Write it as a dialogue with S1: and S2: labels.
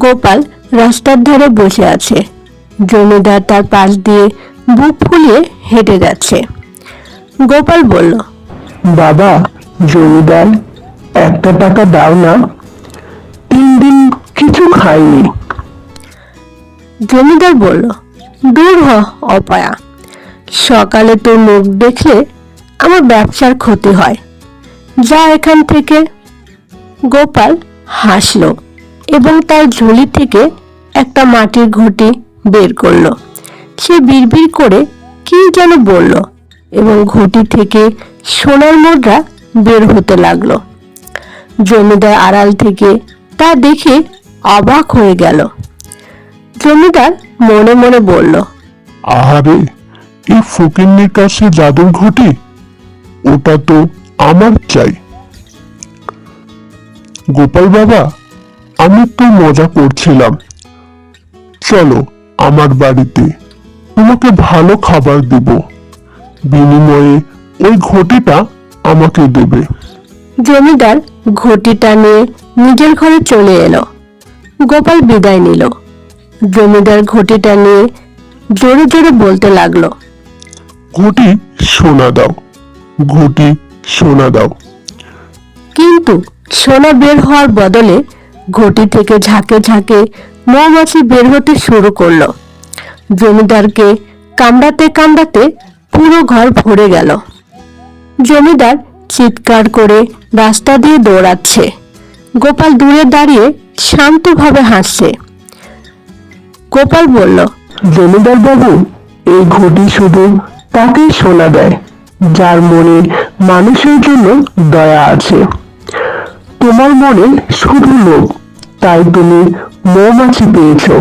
S1: গোপাল রাস্তার ধারে বসে আছে। জমিদার তার পাশ দিয়ে বুক ফুলিয়ে হেঁটে যাচ্ছে। গোপাল বলল,
S2: বাবা, জমিদার, একটা টাকা দাও না, 3 দিন কিছু খাইনি।
S1: জমিদার বলল, দূর হ অপয়া, সকালে তোর মুখ দেখলে আমার ব্যবসার ক্ষতি হয়, যা এখান থেকে। গোপাল হাসল এবং তার ঝুলি থেকে একটা মাটির ঘটি বের করলো। সে বিড়বিড় করে কি যেন বলল এবং ঘটি থেকে সোনার মুদ্রা বের হতে লাগলো। জমিদার আড়াল থেকে তা দেখে অবাক হয়ে গেল। জমিদার মনে মনে বলল,
S3: আহারে, এই ফকিন্নির কাছে জাদুর ঘটি, ওটা তো আমার চাই। গোপাল বাবা, আমি তো মজা করছিলাম, চলো আমার বাড়িতে, তোমাকে ভালো খাবার দেব, বিনিময়ে ওই ঘটিটা আমাকে দেবে।
S1: জমিদার ঘটিটা নিয়ে নিজের ঘরে চলে এলো। গোপাল বিদায় নিল। জমিদার ঘটিটা নিয়ে জোরে জোরে বলতে লাগলো,
S3: ঘটি সোনা দাও, ঘটি সোনা দাও।
S1: কিন্তু সোনা বের হওয়ার বদলে ঘটি থেকে ঝাঁকে ঝাঁকে মৌমাছি বের হতে শুরু করলো। জমিদারকে কামড়াতে কামড়াতে পুরো ঘর ভরে গেল। জমিদার চিৎকার করে রাস্তা দিয়ে দৌড়াচ্ছে। গোপাল দূরে দাঁড়িয়ে শান্তভাবে হাসছে। গোপাল বলল,
S2: জমিদার বাবু, এই ঘটি শুধু তাকেই সোনা দেয় যার মনে মানুষের জন্য দয়া আছে। তোমার মনে শুধু লোভ, তাই তুমি মৌমাছি পেয়েছো।